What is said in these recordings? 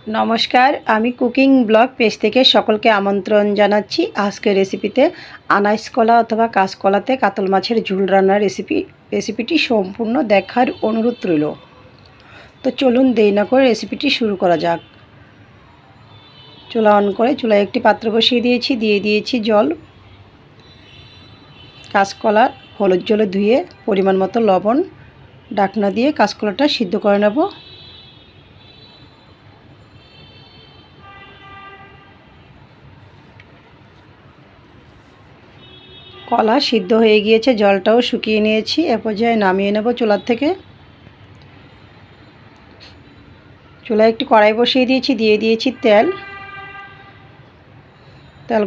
নমস্কার, আমি cooking blog page থেকে সকলকে আমন্ত্রণ জানাচ্ছি। আজকের রেসিপিতে আনাইস কলা অথবা কাঁচকলাতে কাতল মাছের ঝোল রান্নার রেসিপিটি সম্পূর্ণ দেখার অনুরোধ রইল। তো চলুন দেরি না করে রেসিপিটি শুরু করা যাক। চুলা অন করে চুলায় একটি পাত্র বসিয়ে দিয়ে দিয়েছি জল। কাঁচকলা হলুদ জলে ধুয়ে পরিমাণ মতো লবণ, ঢাকনা দিয়ে কাঁচকলাটা সিদ্ধ করে নেব। কলা সিদ্ধ হয়ে গিয়েছে, জলটাও শুকিয়ে নিয়েছি। এ পর্যায়ে নামিয়ে নেব চুলার থেকে। চুলায় একটি কড়াই বসিয়ে দিয়েছি তেল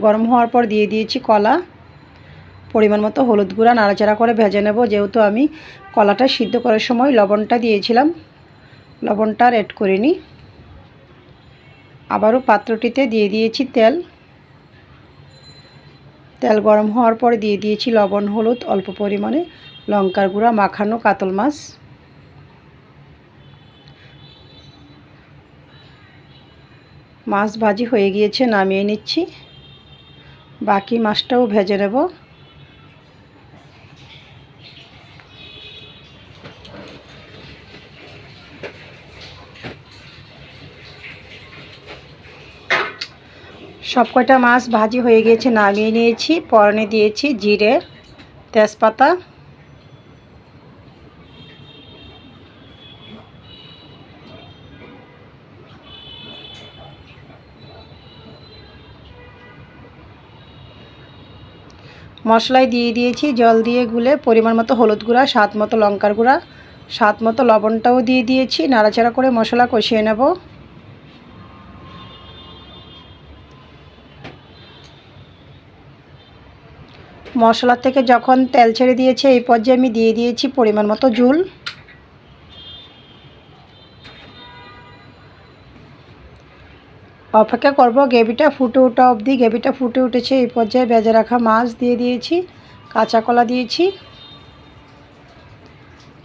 গরম হওয়ার পর দিয়ে দিয়েছি কলা, পরিমাণ মতো হলুদ গুঁড়া, নাড়াচাড়া করে ভেজে নেব। যেহেতু আমি কলাটা সিদ্ধ করার সময় লবণটা দিয়েছিলাম, লবণটা আর অ্যাড করিনি। আবারও পাত্রটিতে দিয়ে দিয়েছি তেল গরম হওয়ার পরে দিয়ে দিয়েছি লবণ, হলুদ, অল্প পরিমাণে লঙ্কার গুঁড়া, মাখানো কাতল মাছ। মাছ ভাজি হয়ে গিয়েছে, নামিয়ে নিচ্ছি। বাকি মাছটাও ভেজে নেব। সব কয়টা মাছ ভাজি হয়ে গিয়েছে, নামিয়ে নিয়েছি। ফোড়নে দিয়েছি জিরে, তেজপাতা, মশলায় দিয়ে দিয়েছি জল দিয়ে গুলে পরিমাণ মতো হলুদ গুঁড়া, স্বাদ মতো লঙ্কার গুঁড়া, স্বাদ মতো লবণটাও দিয়ে দিয়েছি। নাড়াচাড়া করে মশলা কষিয়ে নেব। মশলা থেকে যখন তেল ছেড়ে দিয়েছে এই পর্যায়ে আমি দিয়ে দিয়েছি পরিমাণ মতো ঝোল। অপেক্ষা করব গ্রেভিটা ফুটে ওঠা অবধি। গ্রেভিটা ফুটে উঠেছে, এই পর্যায়ে ভেজে রাখা মাছ দিয়ে দিয়েছি, কাঁচা কলা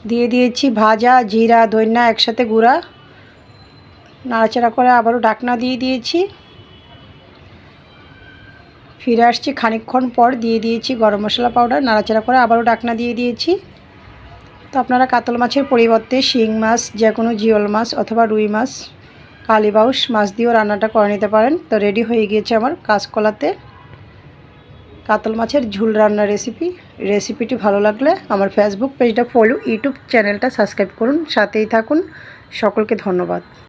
দিয়ে দিয়েছি ভাজা জিরা ধনিয়া একসাথে গুঁড়া। নাড়াচাড়া করে আবারও ঢাকনা দিয়ে দিয়েছি। ফিরে আসছি খানিকক্ষণ পর, দিয়ে দিয়েছি গরম মশলা পাউডার। নাড়াচাড়া করে আবারও ঢাকনা দিয়ে দিয়েছি। তো আপনারা কাতল মাছের পরিবর্তে শিং মাছ, যে কোনো জিওল মাছ অথবা রুই মাছ, কালীবাউস মাছ দিয়েও রান্নাটা করে নিতে পারেন। তো রেডি হয়ে গিয়েছে আমার কাঁচকলাতে কাতল মাছের ঝোল রান্নার রেসিপিটি ভালো লাগলে আমার ফেসবুক পেজটা ফলো, ইউটিউব চ্যানেলটা সাবস্ক্রাইব করুন, সাথেই থাকুন। সকলকে ধন্যবাদ।